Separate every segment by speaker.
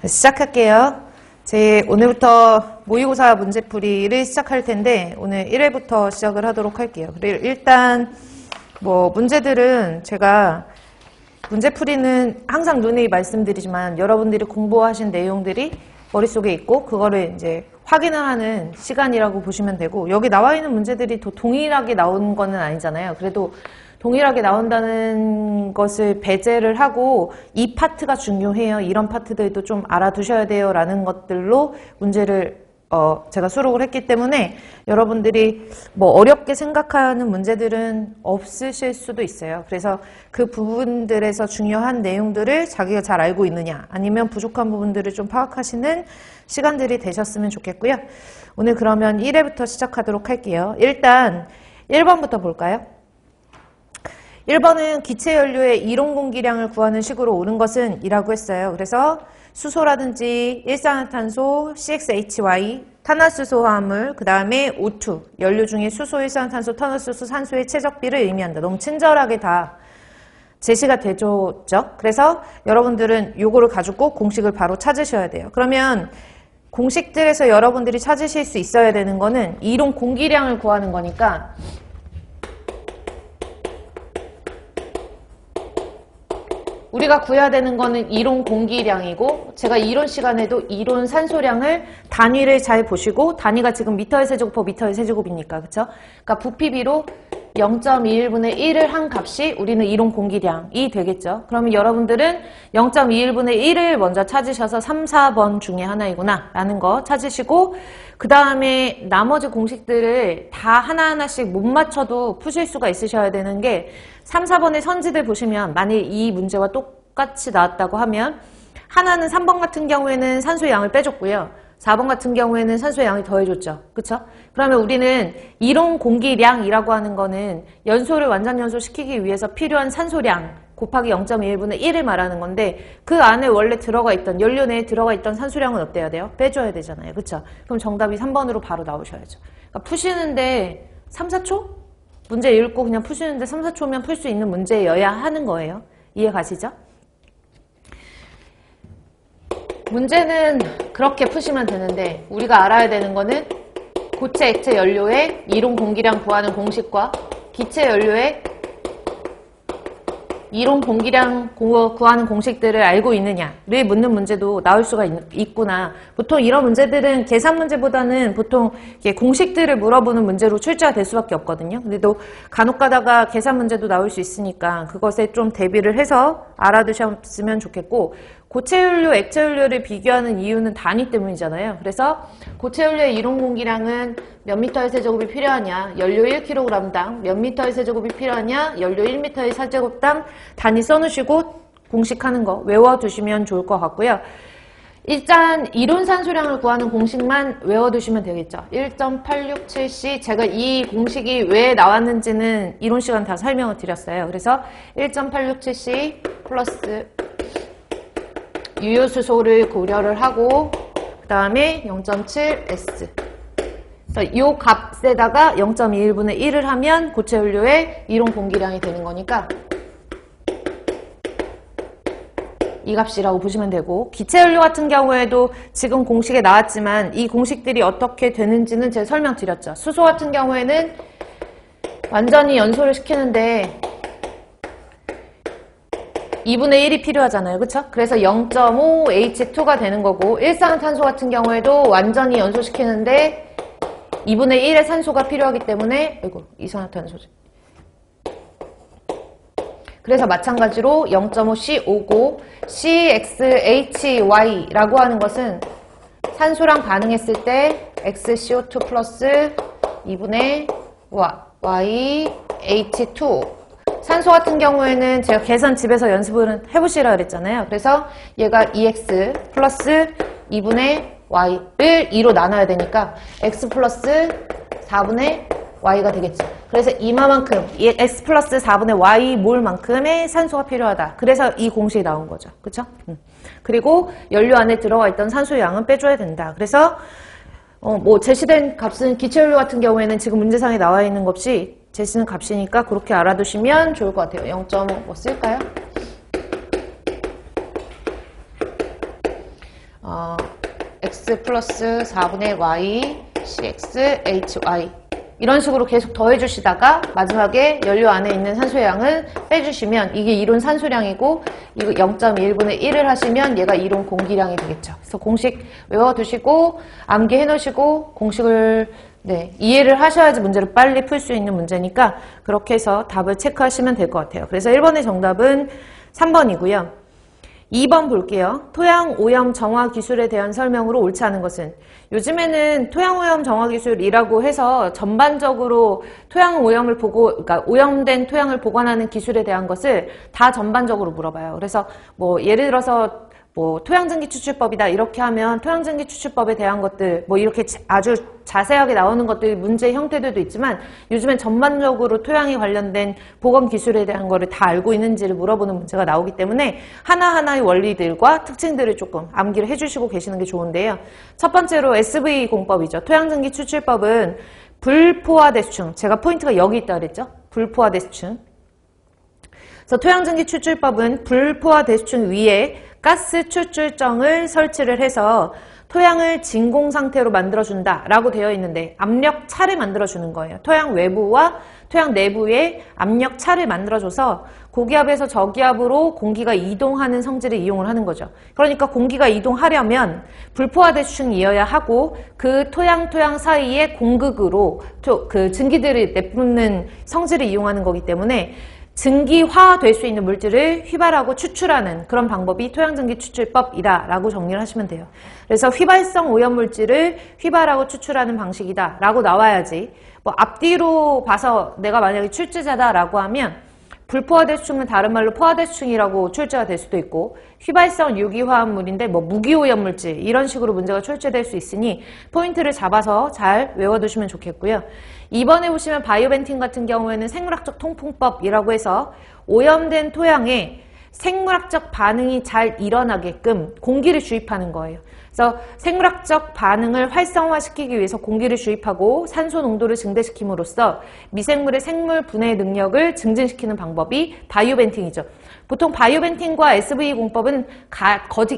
Speaker 1: 시작할게요. 오늘부터 모의고사 문제풀이를 시작할 텐데 오늘 1회부터 시작을 하도록 할게요. 그리고 일단 문제들은 제가 문제풀이는 항상 누누이 말씀드리지만 여러분들이 공부하신 내용들이 머릿속에 있고 그거를 이제 확인을 하는 시간이라고 보시면 되고, 여기 나와 있는 문제들이 동일하게 나온 거는 아니잖아요. 그래도 동일하게 나온다는 것을 배제를 하고 이 파트가 중요해요, 이런 파트들도 좀 알아두셔야 돼요 라는 것들로 문제를 제가 수록을 했기 때문에 여러분들이 어렵게 생각하는 문제들은 없으실 수도 있어요. 그래서 그 부분들에서 중요한 내용들을 자기가 잘 알고 있느냐, 아니면 부족한 부분들을 좀 파악하시는 시간들이 되셨으면 좋겠고요. 오늘 그러면 1회부터 시작하도록 할게요. 일단 1번부터 볼까요? 1번은 기체연료의 이론 공기량을 구하는 식으로 옳은 것은 이라고 했어요. 그래서 수소라든지 일산화탄소, CXHY, 탄화수소화합물, 그 다음에 O2, 연료 중에 수소, 일산화탄소, 탄화수소, 산소의 최적비를 의미한다. 너무 친절하게 다 제시가 되줬죠. 그래서 여러분들은 요거를 가지고 공식을 바로 찾으셔야 돼요. 그러면 공식들에서 여러분들이 찾으실 수 있어야 되는 거는 이론 공기량을 구하는 거니까 우리가 구해야 되는 거는 이론 공기량이고, 제가 이론 시간에도 이론 산소량을 단위를 잘 보시고, 단위가 지금 미터의 세제곱퍼 미터의 세제곱이니까, 그쵸? 그러니까 부피비로 0.21분의 1을 한 값이 우리는 이론 공기량이 되겠죠. 그러면 여러분들은 0.21분의 1을 먼저 찾으셔서 3, 4번 중에 하나이구나 라는 거 찾으시고, 그 다음에 나머지 공식들을 다 하나하나씩 못 맞춰도 푸실 수가 있으셔야 되는 게, 3, 4번의 선지들 보시면 만일 이 문제와 똑같이 나왔다고 하면 하나는 3번 같은 경우에는 산소의 양을 빼줬고요. 4번 같은 경우에는 산소의 양을 더해줬죠. 그쵸? 그러면 우리는 이론 공기량이라고 하는 거는 연소를 완전 연소시키기 위해서 필요한 산소량 곱하기 0.1분의 1을 말하는 건데, 그 안에 원래 들어가 있던, 연료 내에 들어가 있던 산소량은 어때야 돼요? 빼줘야 되잖아요. 그쵸? 그럼 정답이 3번으로 바로 나오셔야죠. 그러니까 푸시는데 3, 4초? 문제 읽고 그냥 푸시는데 3, 4초면 풀 수 있는 문제여야 하는 거예요. 이해 가시죠? 문제는 그렇게 푸시면 되는데, 우리가 알아야 되는 거는 고체, 액체 연료의 이론 공기량 구하는 공식과 기체 연료의 이론 공기량 구하는 공식들을 알고 있느냐를 묻는 문제도 나올 수가 있구나. 보통 이런 문제들은 계산 문제보다는 보통 공식들을 물어보는 문제로 출제가 될 수밖에 없거든요. 그래도 간혹 가다가 계산 문제도 나올 수 있으니까 그것에 좀 대비를 해서 알아두셨으면 좋겠고, 고체연료, 액체연료를 비교하는 이유는 단위 때문이잖아요. 그래서 고체연료의 이론 공기량은 몇 미터의 세제곱이 필요하냐, 연료 1kg당 몇 미터의 세제곱이 필요하냐, 연료 1미터의 세제곱당 단위 써놓으시고 공식하는 거 외워두시면 좋을 것 같고요. 일단 이론 산소량을 구하는 공식만 외워두시면 되겠죠. 1.867C, 제가 이 공식이 왜 나왔는지는 이론 시간 다 설명을 드렸어요. 그래서 1.867C 플러스 유효수소를 고려를 하고, 그 다음에 0.7S, 이 값에다가 0.21분의 1을 하면 고체연료의 이론 공기량이 되는 거니까 이 값이라고 보시면 되고, 기체연료 같은 경우에도 지금 공식에 나왔지만 이 공식들이 어떻게 되는지는 제가 설명드렸죠. 수소 같은 경우에는 완전히 연소를 시키는데 2분의 1이 필요하잖아요. 그쵸? 그래서 0.5H2가 되는 거고, 일산화탄소 같은 경우에도 완전히 연소시키는데 2분의 1의 산소가 필요하기 때문에, 이산화탄소지. 그래서 마찬가지로 0.5C5고, CXHY라고 하는 것은 산소랑 반응했을 때 XCO2 플러스 2분의 YH2. 산소 같은 경우에는 제가 계산 집에서 연습을 해보시라 그랬잖아요. 그래서 얘가 EX 플러스 2분의 Y를 2로 나눠야 되니까 X 플러스 4분의 Y가 되겠죠. 그래서 이만큼 X 플러스 4분의 Y 몰만큼의 산소가 필요하다. 그래서 이 공식이 나온 거죠. 그쵸? 그리고 연료 안에 들어가 있던 산소의 양은 빼줘야 된다. 그래서 제시된 값은 기체연료 같은 경우에는 지금 문제상에 나와 있는 값이 제시는 값이니까 그렇게 알아두시면 좋을 것 같아요. 0.5 쓸까요? x 플러스 4분의 y cx hy 이런 식으로 계속 더해주시다가 마지막에 연료 안에 있는 산소의 양을 빼주시면 이게 이론 산소량이고 이거 0.1분의 1을 하시면 얘가 이론 공기량이 되겠죠. 그래서 공식 외워두시고 암기해 놓으시고 공식을 이해를 하셔야지 문제를 빨리 풀 수 있는 문제니까 그렇게 해서 답을 체크하시면 될 것 같아요. 그래서 1번의 정답은 3번이고요. 2번 볼게요. 토양 오염 정화 기술에 대한 설명으로 옳지 않은 것은 요즘에는 토양 오염 정화 기술이라고 해서 전반적으로 토양 오염을 그러니까 오염된 토양을 보관하는 기술에 대한 것을 다 전반적으로 물어봐요. 그래서 뭐 예를 들어서 뭐 토양증기 추출법이다 이렇게 하면 토양증기 추출법에 대한 것들 뭐 이렇게 아주 자세하게 나오는 것들이 문제 형태들도 있지만 요즘엔 전반적으로 토양에 관련된 보건 기술에 대한 거를 다 알고 있는지를 물어보는 문제가 나오기 때문에 하나하나의 원리들과 특징들을 조금 암기를 해주시고 계시는 게 좋은데요. 첫 번째로 SV 공법이죠. 토양증기 추출법은 불포화대수층, 제가 포인트가 여기 있다 그랬죠. 불포화대수층. 그래서 토양증기 추출법은 불포화대수층 위에 가스 추출정을 설치를 해서 토양을 진공 상태로 만들어준다 라고 되어 있는데 압력 차를 만들어주는 거예요. 토양 외부와 토양 내부에 압력 차를 만들어줘서 고기압에서 저기압으로 공기가 이동하는 성질을 이용을 하는 거죠. 그러니까 공기가 이동하려면 불포화대수층이어야 하고 그 토양 사이에 공극으로 그 증기들을 내뿜는 성질을 이용하는 거기 때문에 증기화될 수 있는 물질을 휘발하고 추출하는 그런 방법이 토양증기 추출법이다 라고 정리를 하시면 돼요. 그래서 휘발성 오염물질을 휘발하고 추출하는 방식이다 라고 나와야지 뭐 앞뒤로 봐서 내가 만약에 출제자다 라고 하면 불포화대수층은 다른 말로 포화대수층이라고 출제가 될 수도 있고 휘발성 유기화합물인데 뭐 무기오염물질 이런 식으로 문제가 출제될 수 있으니 포인트를 잡아서 잘 외워두시면 좋겠고요. 2번에 보시면 바이오벤틴 같은 경우에는 생물학적 통풍법이라고 해서 오염된 토양에 생물학적 반응이 잘 일어나게끔 공기를 주입하는 거예요. 그래서 생물학적 반응을 활성화시키기 위해서 공기를 주입하고 산소 농도를 증대시킴으로써 미생물의 생물 분해 능력을 증진시키는 방법이 바이오벤팅이죠. 보통 바이오벤팅과 SV 공법은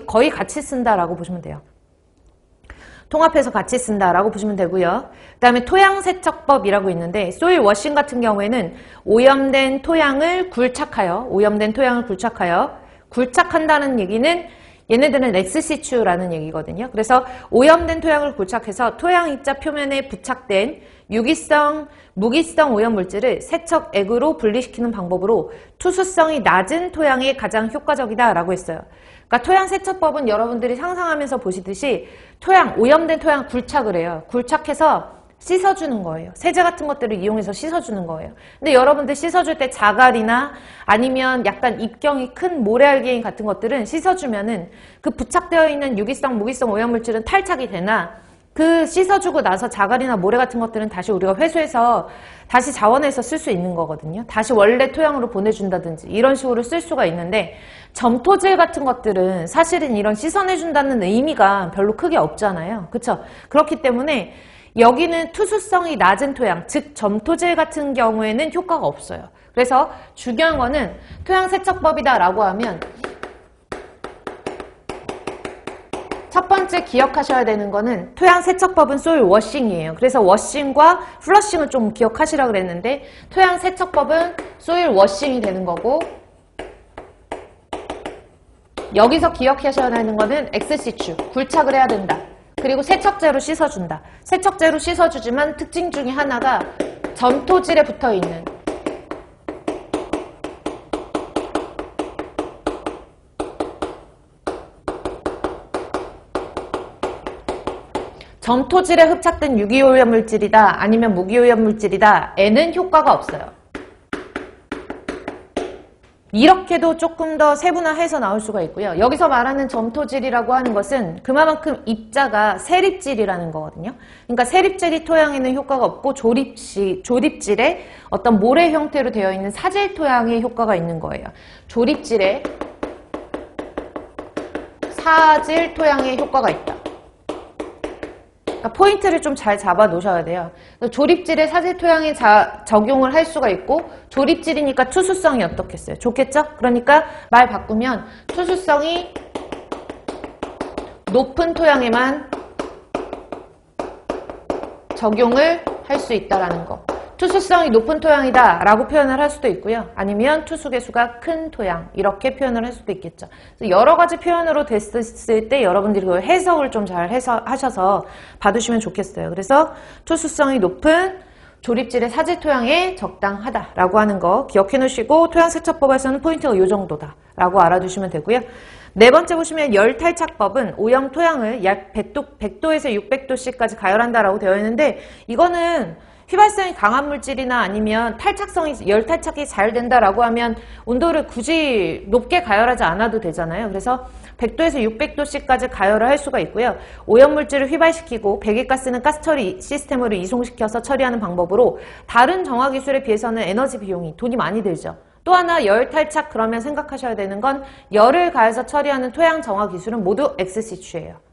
Speaker 1: 거의 같이 쓴다라고 보시면 돼요. 통합해서 같이 쓴다라고 보시면 되고요. 그 다음에 토양세척법이라고 있는데 소일 워싱 같은 경우에는 오염된 토양을 굴착하여 굴착한다는 얘기는 얘네들은 엑스시추라는 얘기거든요. 그래서 오염된 토양을 굴착해서 토양 입자 표면에 부착된 유기성, 무기성 오염물질을 세척액으로 분리시키는 방법으로 투수성이 낮은 토양에 가장 효과적이다라고 했어요. 그러니까 토양세척법은 여러분들이 상상하면서 보시듯이 오염된 토양 굴착을 해요. 굴착해서 씻어주는 거예요. 세제 같은 것들을 이용해서 씻어주는 거예요. 근데 여러분들 씻어줄 때 자갈이나 아니면 약간 입경이 큰 모래알갱이 같은 것들은 씻어주면은 그 부착되어 있는 유기성, 무기성 오염물질은 탈착이 되나 그 씻어주고 나서 자갈이나 모래 같은 것들은 다시 우리가 회수해서 다시 자원해서 쓸 수 있는 거거든요. 다시 원래 토양으로 보내준다든지 이런 식으로 쓸 수가 있는데 점토질 같은 것들은 사실은 이런 씻어내준다는 의미가 별로 크게 없잖아요. 그쵸? 그렇기 때문에 여기는 투수성이 낮은 토양, 즉 점토질 같은 경우에는 효과가 없어요. 그래서 중요한 거는 토양세척법이다라고 하면 첫 번째 기억하셔야 되는 거는 토양세척법은 소일 워싱이에요. 그래서 워싱과 플러싱을 좀 기억하시라 그랬는데 토양세척법은 소일 워싱이 되는 거고 여기서 기억하셔야 되는 거는 엑스시추, 굴착을 해야 된다. 그리고 세척제로 씻어준다. 세척제로 씻어주지만 특징 중에 하나가 점토질에 붙어있는 점토질에 흡착된 유기오염물질이다 아니면 무기오염물질이다 에는 효과가 없어요. 이렇게도 조금 더 세분화해서 나올 수가 있고요. 여기서 말하는 점토질이라고 하는 것은 그만큼 입자가 세립질이라는 거거든요. 그러니까 세립질이 토양에는 효과가 없고 조립질에 어떤 모래 형태로 되어 있는 사질 토양에 효과가 있는 거예요. 조립질에 사질 토양에 효과가 있다. 그러니까 포인트를 좀 잘 잡아 놓으셔야 돼요. 조립질에 사질 토양에 적용을 할 수가 있고 조립질이니까 투수성이 어떻겠어요? 좋겠죠? 그러니까 말 바꾸면 투수성이 높은 토양에만 적용을 할 수 있다라는 거. 투수성이 높은 토양이다 라고 표현을 할 수도 있고요. 아니면 투수 개수가 큰 토양 이렇게 표현을 할 수도 있겠죠. 그래서 여러 가지 표현으로 됐을 때 여러분들이 그 해석을 좀 잘 하셔서 봐두시면 좋겠어요. 그래서 투수성이 높은 조립질의 사지 토양에 적당하다라고 하는 거 기억해 놓으시고 토양세척법에서는 포인트가 이 정도다라고 알아두시면 되고요. 네 번째 보시면 열탈착법은 오염 토양을 약 100도에서 600도씨까지 가열한다라고 되어 있는데 이거는 휘발성이 강한 물질이나 아니면 열탈착이 잘 된다라고 하면 온도를 굳이 높게 가열하지 않아도 되잖아요. 그래서 100도에서 600도씨까지 가열을 할 수가 있고요. 오염물질을 휘발시키고 배기가스는 가스처리 시스템으로 이송시켜서 처리하는 방법으로 다른 정화 기술에 비해서는 에너지 비용이 돈이 많이 들죠. 또 하나 열탈착 그러면 생각하셔야 되는 건 열을 가해서 처리하는 토양 정화 기술은 모두 XC추예요.